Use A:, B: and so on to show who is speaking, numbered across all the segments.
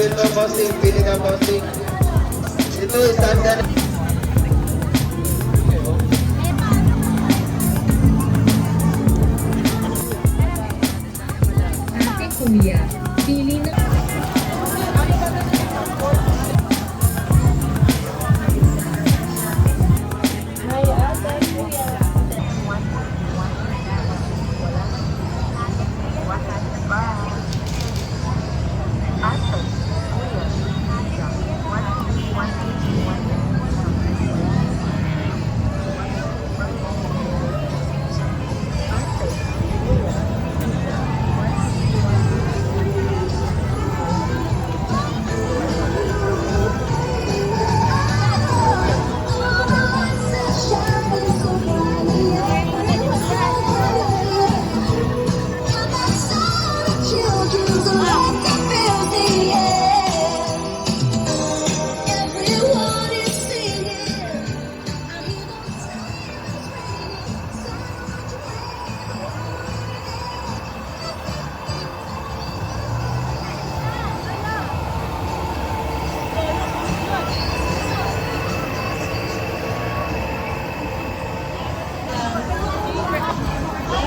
A: dito, bossing. Pili ka, bossing. Ito, isang ka na.
B: Ate Kuya, pili na.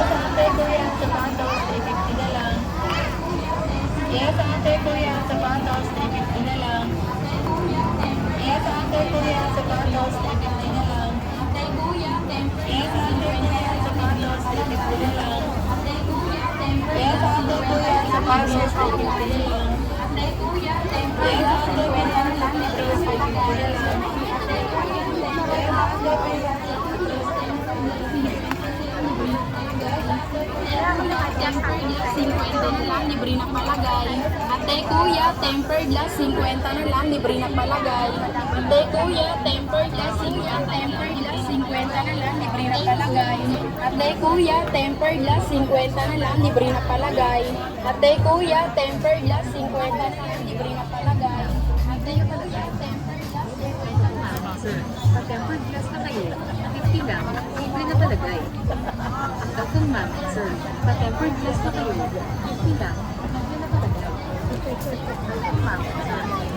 C: Yes, ate, kuya, sapatos, 350 na lang. Yes, ate, kuya, sapatos, 350 na lang. Yes, ate, kuya, sapatos, 350 na lang. Yes, ate, kuya, sapatos, 350 na lang. Yes, ate, kuya, sapatos, 350 na lang. Yes, ate, kuya,
D: Tempered na lang, libre na palagay. Ate kuya, tempered glass, 50 na lang, libre na palagay. Ate kuya, tempered glass, 50 na lang, libre na palagay. Ate kuya, tempered glass, 50 na lang, libre na palagay. Ate kuya, tempered glass, 50 na lang, libre na palagay. Ate kuya, tempered glass, 50 na lang.
B: Sir, pa-tempered glass na kayo. 50 lang, libre na talaga eh. Dr. Ma'am, sir, pa-tempered glass na kayo. 50 lang, libre na talaga. Dr. Ma'am, sir.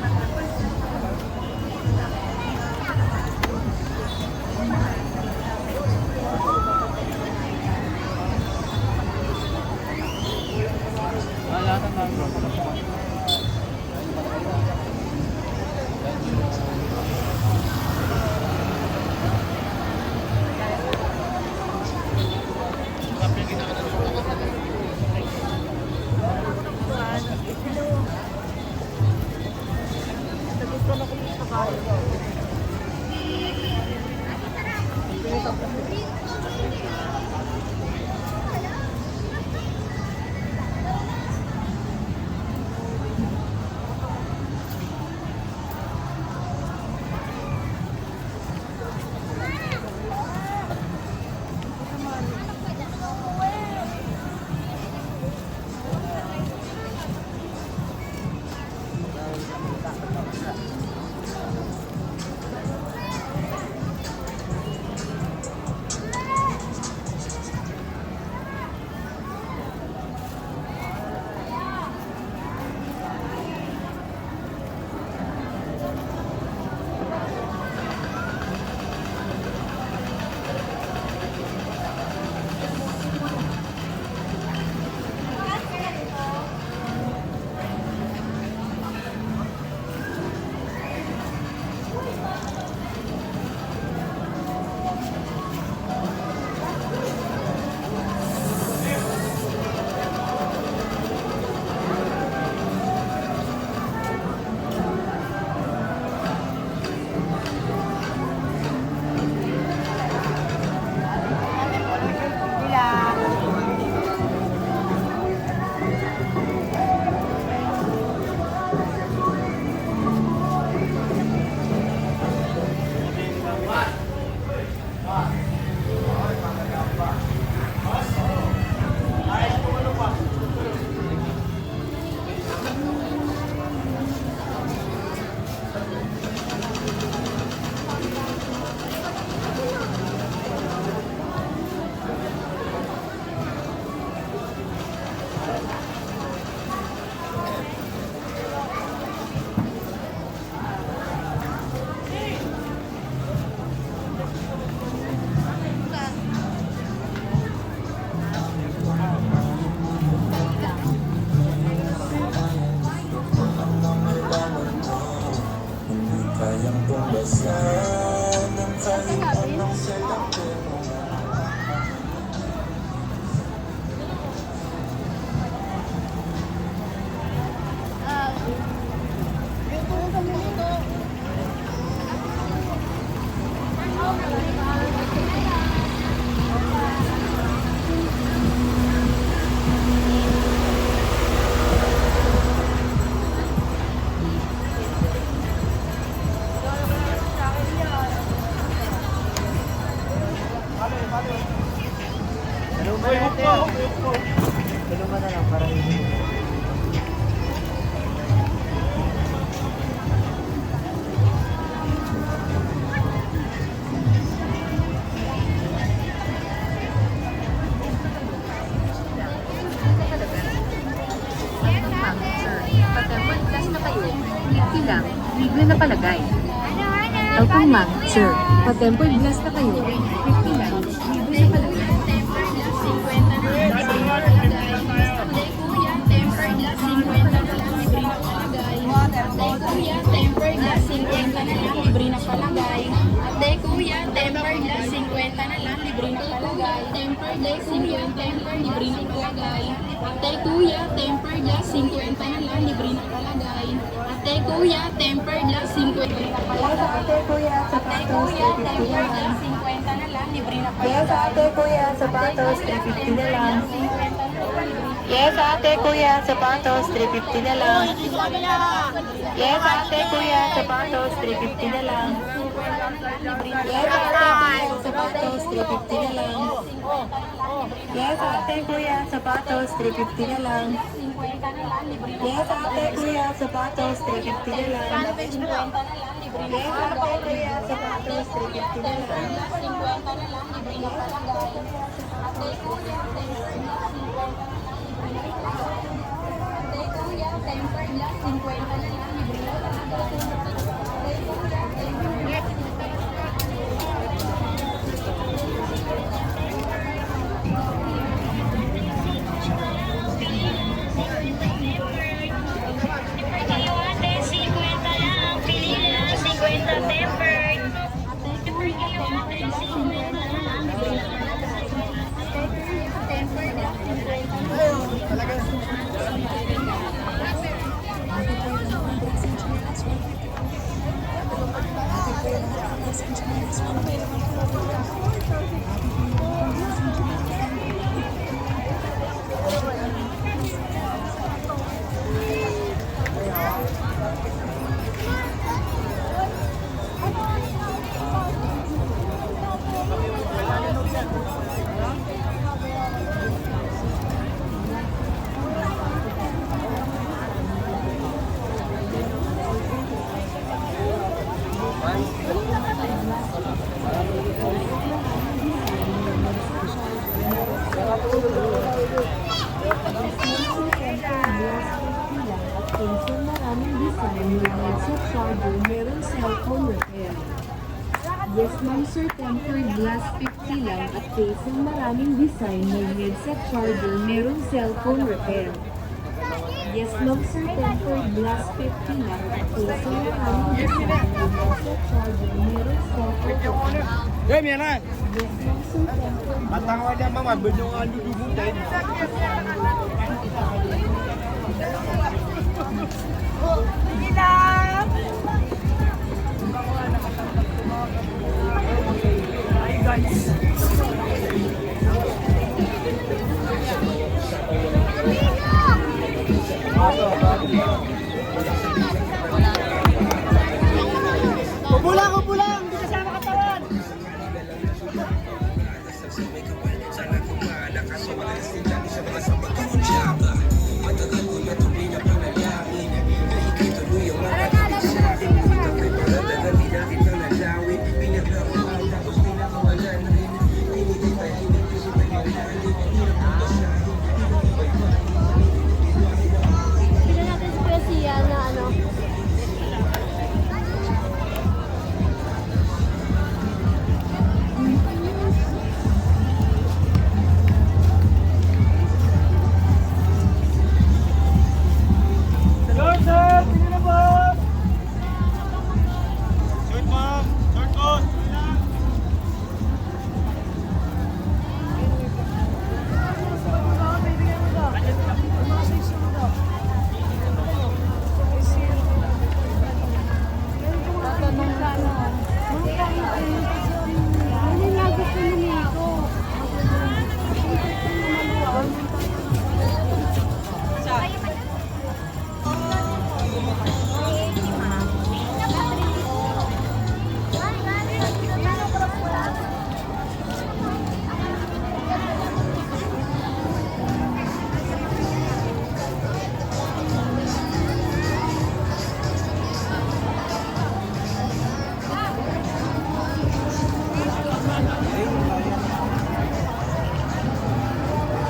B: lang, libre na palagay. Welcome ma'am, sir. Pa-tempered glass na kayo. 50 lang, libre na palagay.
D: Tempered glass 50 na lang, libre na palagay. Ate kuya, tempered glass 50 na lang, libre na palagay. Ate kuya, tempered glass 50 na lang, libre na palagay. Ate kuya, tempered glass 50 na lang, libre na palagay. Tempered glass 50, libre na palagay. Ate kuya, tempered glass 50 na lang, libre na palagay. Ate kuya, tempered glass 50 na palagay.
C: Ate kuya,
D: Ate kuya, tempered glass 50 na lang, libre na
C: Yes,
D: palagay.
C: ate kuya, sapatos, 350 na lang.
D: 50 na lang, libre na
C: Yes, ate kuya, sapatos, 350 na lang. Yes, ate kuya, sapatos, 350 na lang. Yes, ate kuya, sapatos, 350 na lang. Yes, ate kuya, sapatos, 350 na lang. Yes, ate kuya, sapatos, 350 na lang. Yes, ate kuya, sapatos, 350 na lang.
B: Maraming design, may headset charger, merong cellphone repair. Yes ma'am sir, tempered glass 50 lang at case ng maraming design, may headset charger, merong cellphone repair. Yes ma'am sir, tempered glass 50 lang at case ng maraming design, may headset charger, merong cellphone repair.
A: Game yan na.
B: Yes ma'am sir, tempered
A: Matang wala mama, bedong ang dudugutin.
E: Kupulang, kupulang! Hindi kasama katawan!
F: Bigyan natin si Kuya Sia na ano.
E: Sir, sir! Tingnan na po! Short ma'am! Short coat!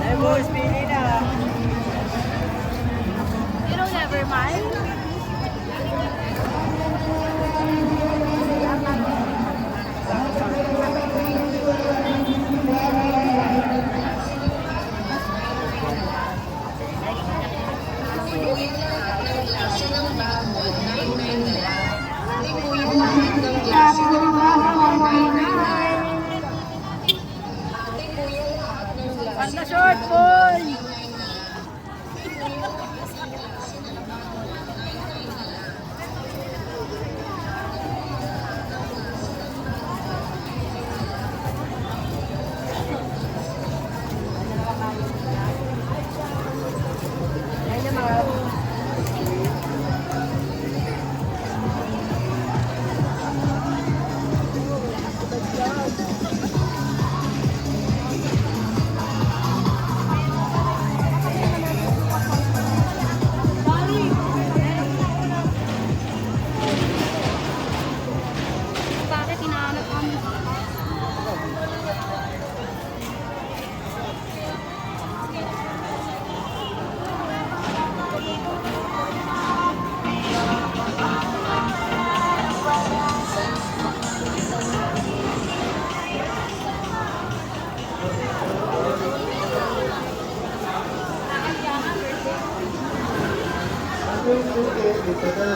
E: Hey boys, pili na!
F: You don't never mind?
A: sige, dito na.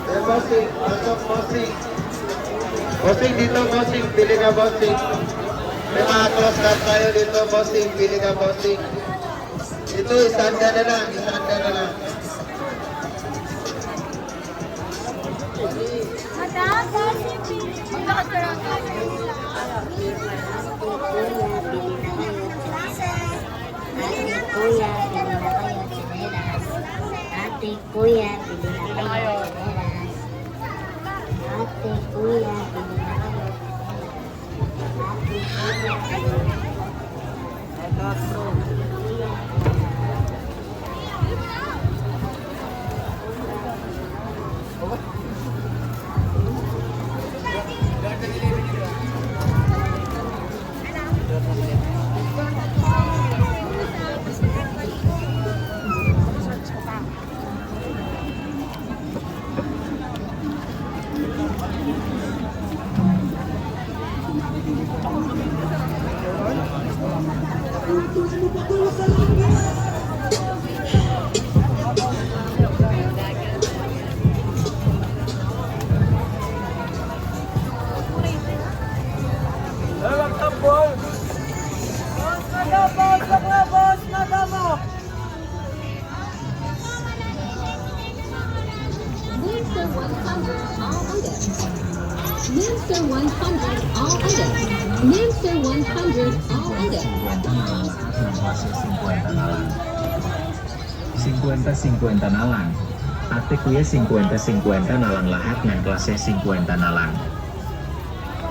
A: Eh, bossing, pasok, bossing. Bossing dito, bossing, pili ka, bossing. May mga close cut tayo dito, bossing, pili ka, bossing. Ito, isaan ka na lang, isaan ka na lang.
F: Madam, maglakad ka lang.
G: Kuya, bili na kayo tsinelas. Ate, kuya, bili na kayo tsinelas. Ate, kuya, bili na kayo tsinelas. Ate, kuya, bili na kayo
B: Monster 100 all items. Monster 100 all items. Monster 100 all items.
H: 50-50 na lang. Ate kuya 50-50 na lang lahat ng klase 50 na lang.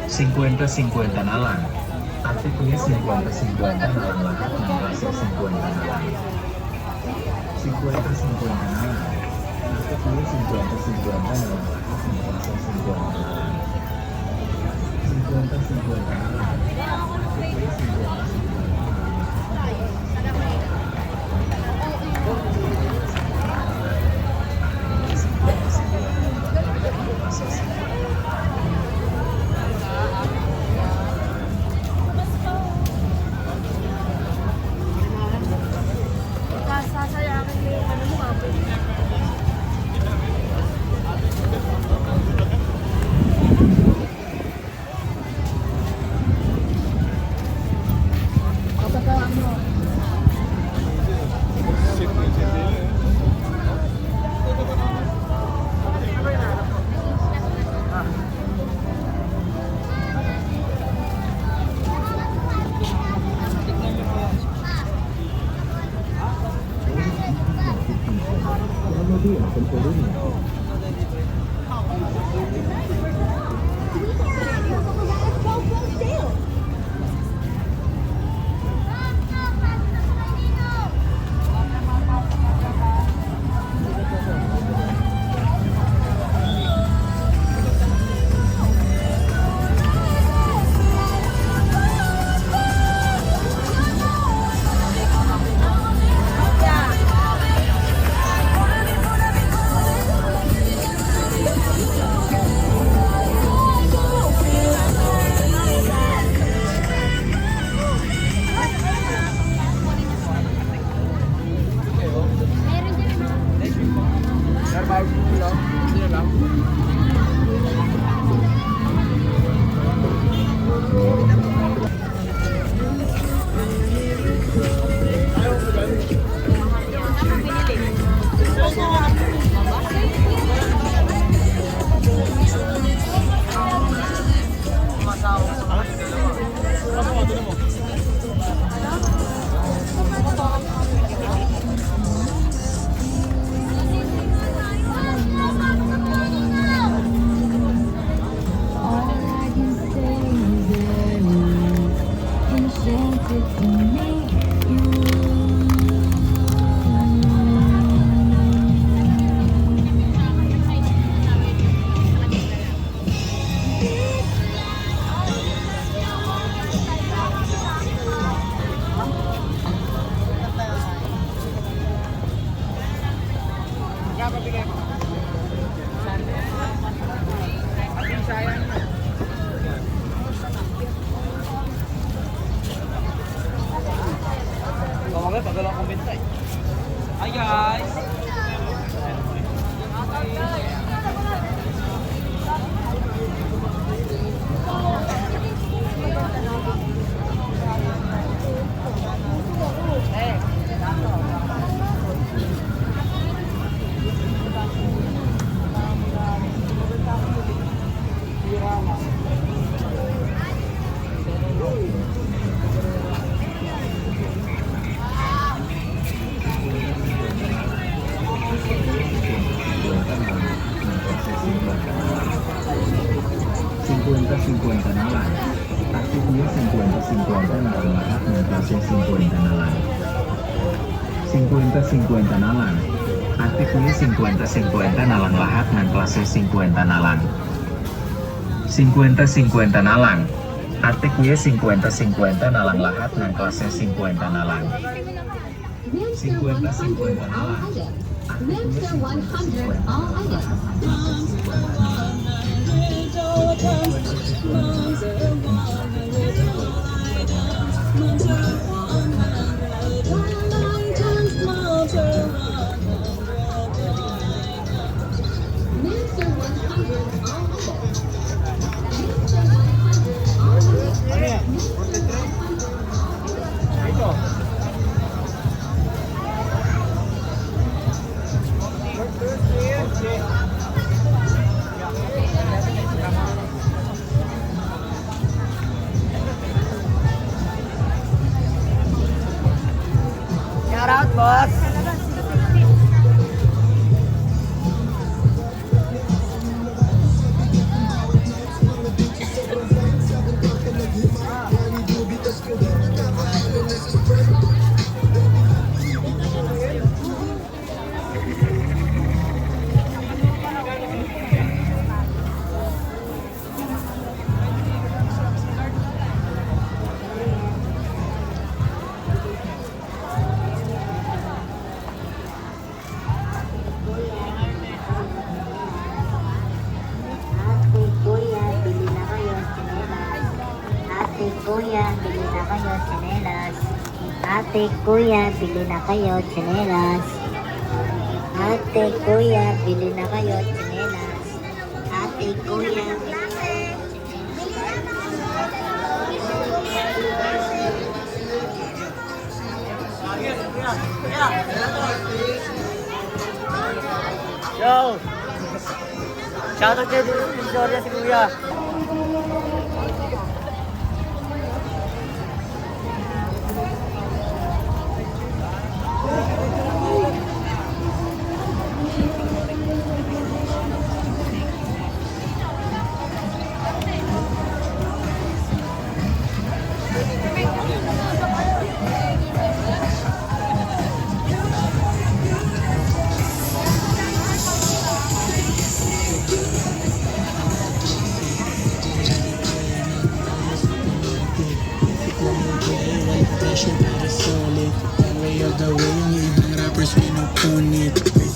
H: 50-50 na lang. Ate kuya 50-50 na lang lahat ng klase 50 na lang. 50-50 na lang. Ate kuya 50-50 na lang lahat ng klase 50 na lang. 50-50 na lang. Ate kuya 50-50 na lang.
F: Sasayangin mo yung ano mo,
H: 50 na lang. Taktik kuya 50 na lahat ng klase 50 na lang. 50 na lang. Taktik kuya 50 na lang lahat ng klase 50 na lang. 50 na lang. Taktik kuya 50 na lang lahat ng klase 50 na lang. 50 na lang.
B: Men's 100 all items.
E: Shout out, boss!
G: Ate, kuya, bili na kayo tsinelas. Ate, kuya, bili na kayo tsinelas. Ate, kuya, bili na kayo
E: Yo! Shout out kay Victoria si Kuya.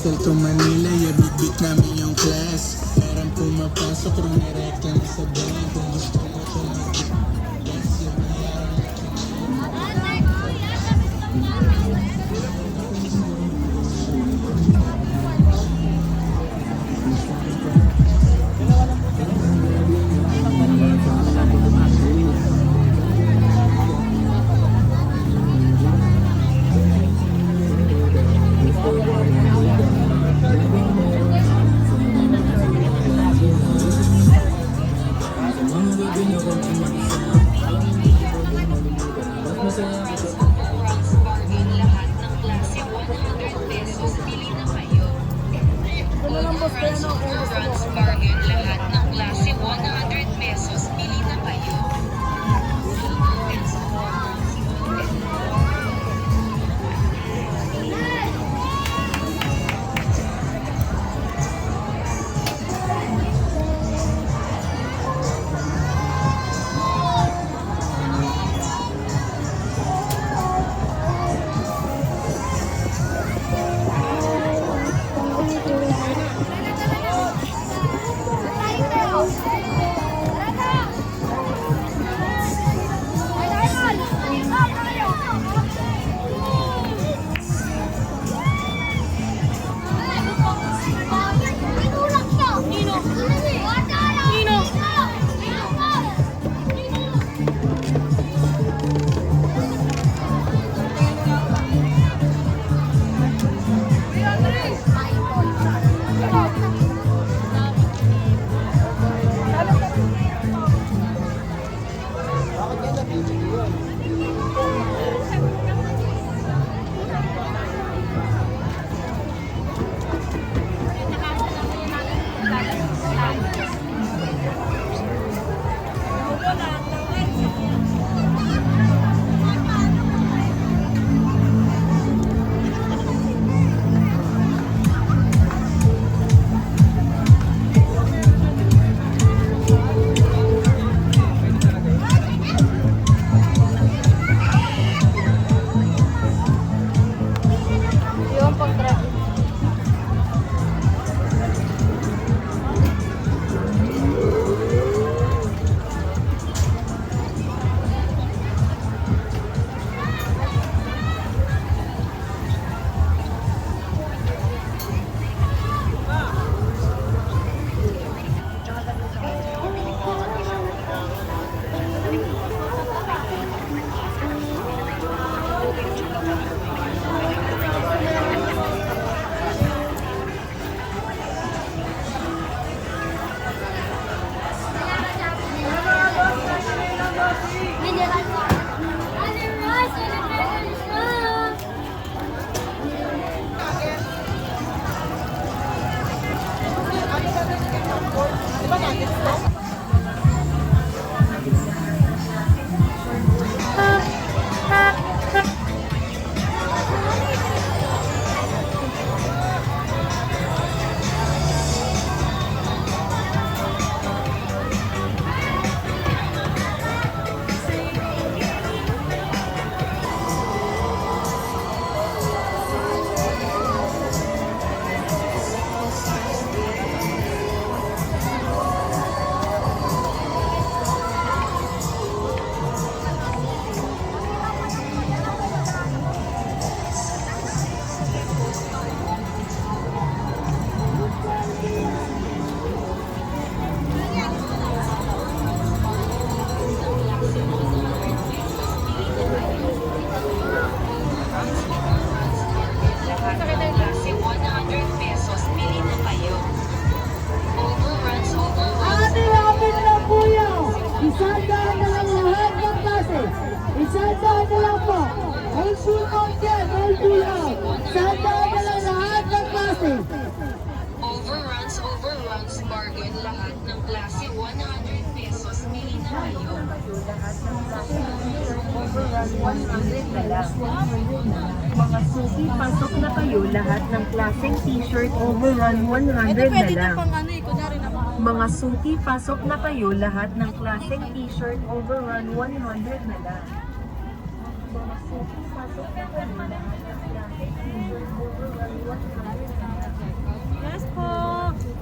I: Crystal to Manila, yeah, bit namin yung class. Parang pumapasok, rumirect lang sa band. Kung gusto mo tumagit, yes, yung
C: Isandaan na lang lahat ng klase. Isandaan na lang po. All full out yan, all full out. Isandaan na lang lahat ng klase.
D: Overruns, bargain, lahat ng klase, 100 pesos, mili na kayo.
B: Overrun 100 na lang. Mga suki, pasok na kayo lahat ng klaseng t-shirt overrun 100 na lang. Mga suki, pasok na kayo lahat ng klaseng t-shirt overrun 100 na lang. Mga suki, pasok na kayo lahat ng klaseng t-shirt overrun 100 na lang.
F: Yes po.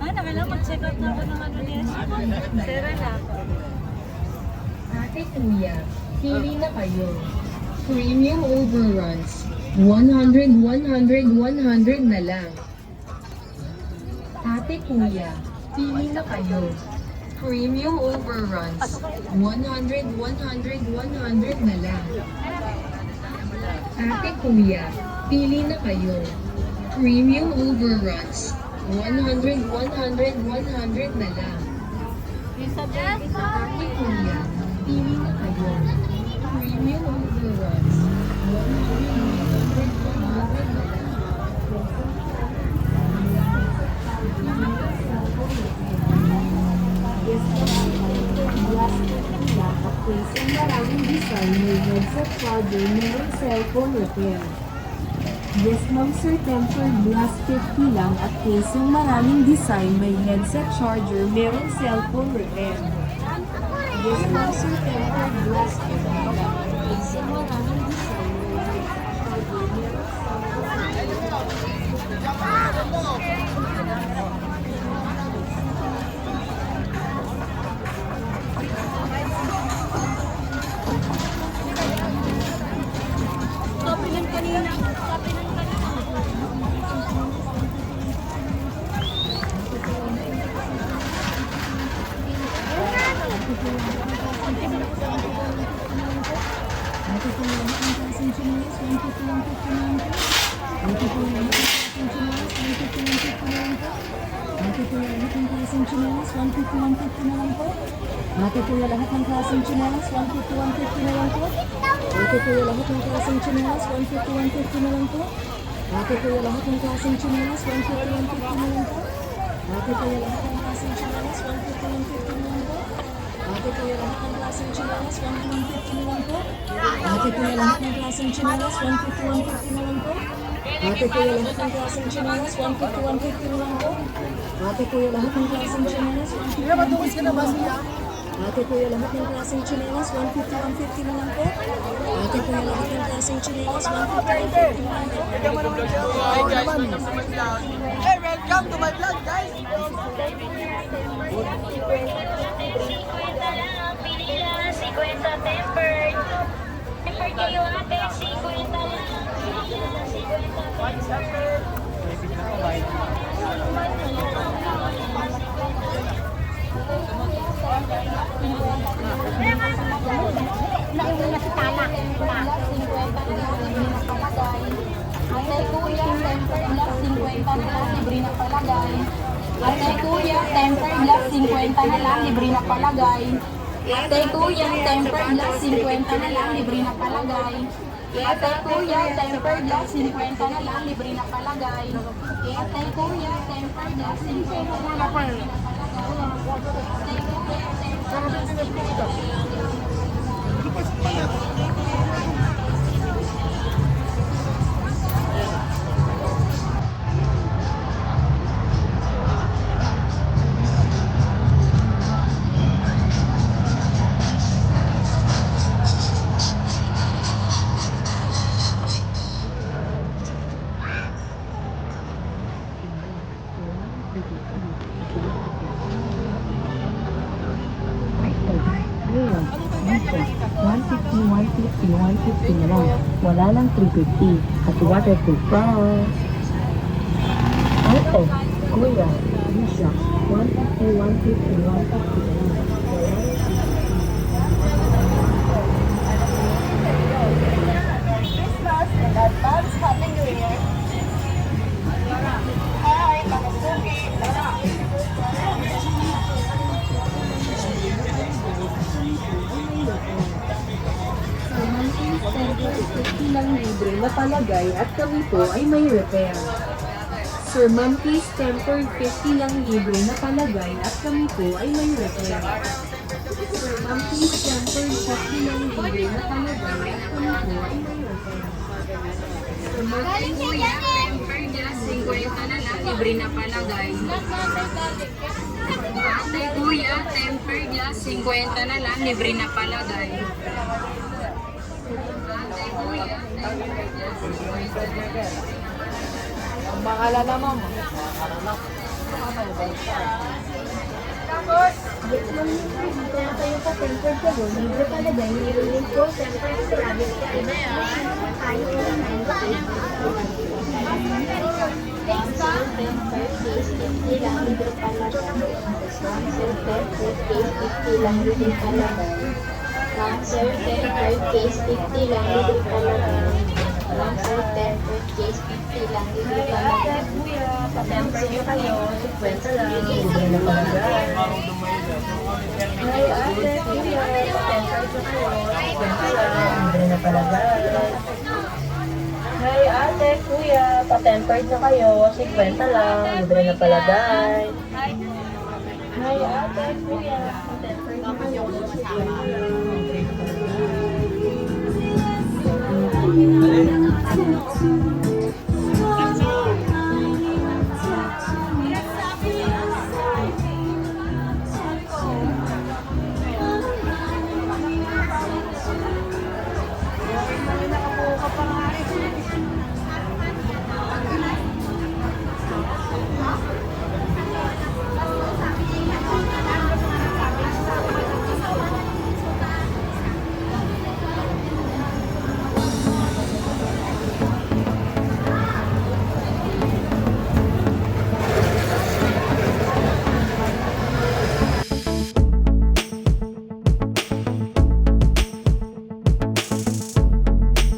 F: Ay, nakailang mag-check out na ako ng ano niya. Sera na.
B: Ate Kuya, pili na kayo. Premium overruns, 100 na lang. Ate Kuya, pili na kayo. Premium overruns, 100 na lang. Ate Kuya, pili na kayo. Premium overruns, 100 na lang. Ate Kuya, pili na kayo. Premium overruns, 100 na lang. Ang maraming design, may headset charger, mayroong cellphone repair. Yes ma'am sir, tempered glass 50 lang at case yung maraming design, may headset charger, mayroong cellphone repair. Yes ma'am sir, tempered glass 50 lang at case yung maraming design, may headset charger, mayroong cellphone repair.
C: Ate Kuya, lahat ng klaseng chinelas, 150, 150 na lang po. Ate Kuya, lahat ng klaseng chinelas, 150, 150 na lang po. Ate Kuya, lahat ng klaseng chinelas, 150, 150 na lang po. Ate Kuya, lahat ng klaseng chinelas, 150, 150 na lang po. Ate Kuya, lahat ng klaseng chinelas, 150, 150 na lang po. Ate Kuya, lahat ng klaseng chinelas, 150, 150 na lang po. Ate Kuya, lahat ng klaseng chinelas, 150, 150 na lang po. Ate Kuya, lahat ng klaseng chinelas, 150, 150 na lang po. Ate Kuya, lahat ng klaseng chinelas, 150, 150 na lang po. Ate Kuya, lahat ng klaseng chinelas, 150, 150 na lang po.
E: Hey, welcome to my vlog, guys!
D: Tempered kayo ate, 50 lang.
F: Nauna si Tala.
D: Ate Kuya, tempered glass, 50 na lang, libre na palagay. Ate Kuya, tempered glass, 50 na lang, libre na palagay. Ate Kuya, tempered glass, 50 na lang, libre na palagay. Ate Kuya, tempered glass, 50 na lang, libre na palagay. Ate Kuya, tempered glass, 50 na lang, libre na palagay.
B: Ngayon, dito, 150 na lang. Wala lang 350 at waterproof pa. Ate, Kuya, Lisa, 150 na lang.
C: Christmas and advance Happy New Year. Hi, mga suki.
B: palagay at kami po ay may repair. Sir Ma'am please tempered 50 lang libre na palagay at kami po ay may repair. Sir Ma'am please tempered 50 lang libre na palagay at kami po ay may repair. Sir Ma'am please
D: Kuya, tempered glass 50 na lang, libre na palagay. Ate kuya, tempered glass 50 na lang, libre na palagay. Ate kuya, tempered glass 50 na lang.
B: Tapos, kaya kayo pa tempered ka mo, libre palagay, nilulink ko, tempered ceramic ka, iba tayo
G: Thanks pa. Tempered case 50 lang libre palagay. Ma'am sir, tempered case 50 lang libre palagay. Ma'am sir, tempered case 50 lang libre palagay. Ma'am sir, tempered case 50 lang libre palagay.
B: kuya, pa-temper nyo kayo, 50 lang, libre na palagay. Ay, ate, kuya, pa-temper nyo kayo, 50 lang, libre na palagay. Ay, ate, kuya, pa-tempered na kayo, 50 lang, libre na palagay. Ay, ate, kuya, pa-tempered na kayo, 50 lang, libre na palagay.